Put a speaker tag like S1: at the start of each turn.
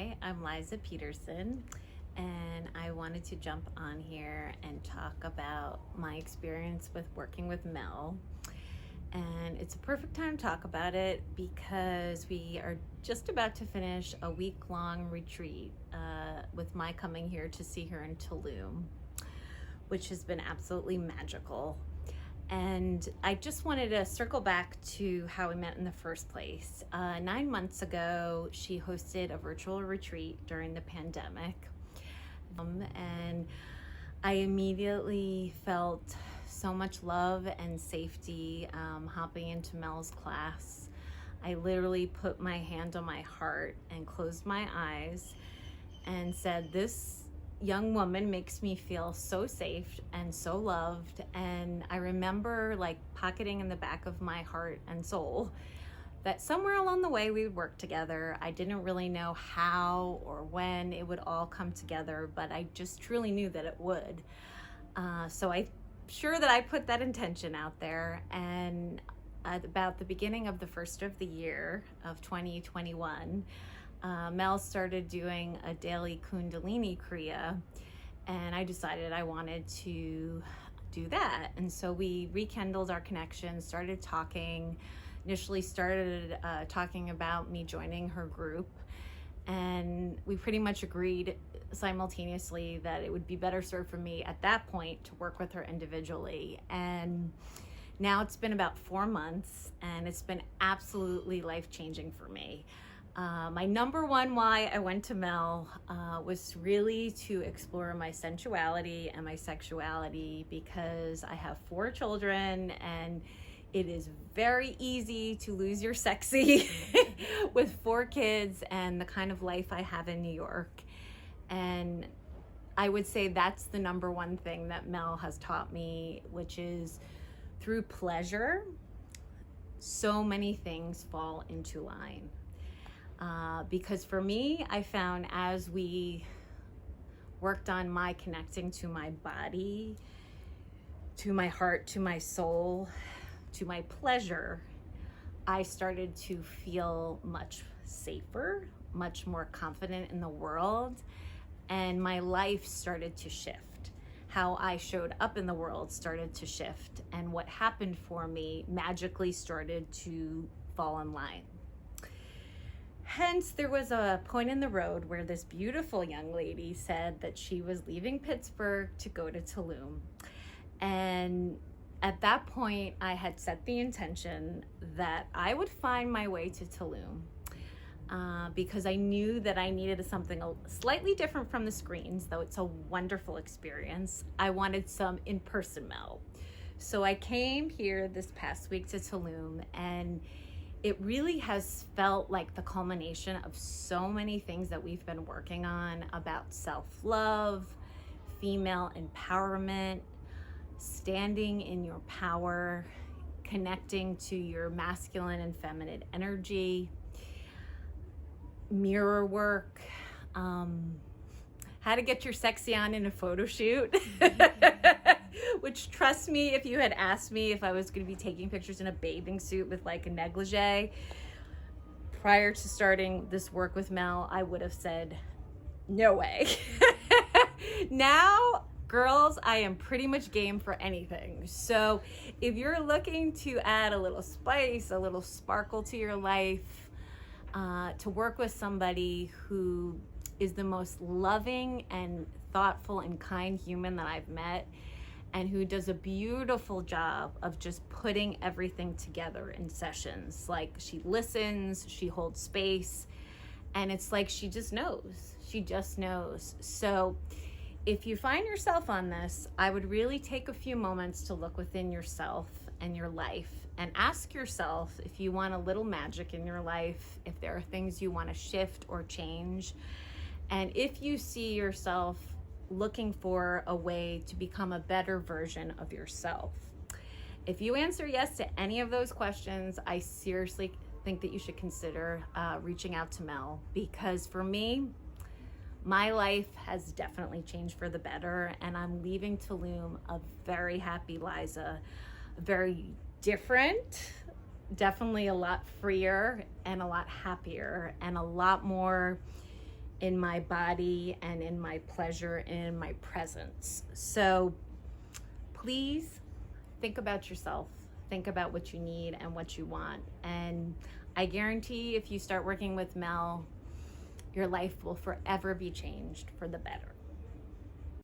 S1: Hi, I'm Liza Peterson, and I wanted to jump on here and talk about my experience with working with Mel. And it's a perfect time to talk about it because we are just about to finish a week-long retreat with my coming here to see her in Tulum, which has been absolutely magical. And I just wanted to circle back to how we met in the first place. 9 months ago, she hosted a virtual retreat during the pandemic. And I immediately felt so much love and safety hopping into Mel's class. I literally put my hand on my heart and closed my eyes and said, this young woman makes me feel so safe and so loved. And I remember pocketing in the back of my heart and soul that somewhere along the way we would work together. I didn't really know how or when it would all come together, but I just truly knew that it would. So I'm sure that I put that intention out there. And at about the beginning of the first of the year of 2021, Mel started doing a daily Kundalini Kriya, and I decided I wanted to do that. And so we rekindled our connection, started talking, initially started talking about me joining her group. And we pretty much agreed simultaneously that it would be better served for me at that point to work with her individually. And now it's been about 4 months, and it's been absolutely life-changing for me. My number one why I went to Mel was really to explore my sensuality and my sexuality, because I have 4 children and it is very easy to lose your sexy with 4 kids and the kind of life I have in New York. And I would say that's the number one thing that Mel has taught me, which is through pleasure, so many things fall into line. Because for me, I found as we worked on my connecting to my body, to my heart, to my soul, to my pleasure, I started to feel much safer, much more confident in the world, and my life started to shift. How I showed up in the world started to shift, and what happened for me magically started to fall in line. Hence, there was a point in the road where this beautiful young lady said that she was leaving Pittsburgh to go to Tulum. And at that point, I had set the intention that I would find my way to Tulum because I knew that I needed something slightly different from the screens, though it's a wonderful experience. I wanted some in-person Mel. So I came here this past week to Tulum, and it really has felt like the culmination of so many things that we've been working on about self-love, female empowerment, standing in your power, connecting to your masculine and feminine energy, mirror work, how to get your sexy on in a photo shoot. Which, trust me, if you had asked me if I was going to be taking pictures in a bathing suit with a negligee prior to starting this work with Mel, I would have said, no way. Now, girls, I am pretty much game for anything. So if you're looking to add a little spice, a little sparkle to your life, to work with somebody who is the most loving and thoughtful and kind human that I've met, and who does a beautiful job of just putting everything together in sessions. She listens, she holds space, and it's she just knows. She just knows. So if you find yourself on this, I would really take a few moments to look within yourself and your life and ask yourself if you want a little magic in your life, if there are things you want to shift or change, and if you see yourself looking for a way to become a better version of yourself. If you answer yes to any of those questions, I seriously think that you should consider reaching out to Mel, because for me, my life has definitely changed for the better, and I'm leaving Tulum a very happy Liza, very different, definitely a lot freer and a lot happier and a lot more in my body and in my pleasure and in my presence. So please think about yourself. Think about what you need and what you want. And I guarantee if you start working with Mel, your life will forever be changed for the better.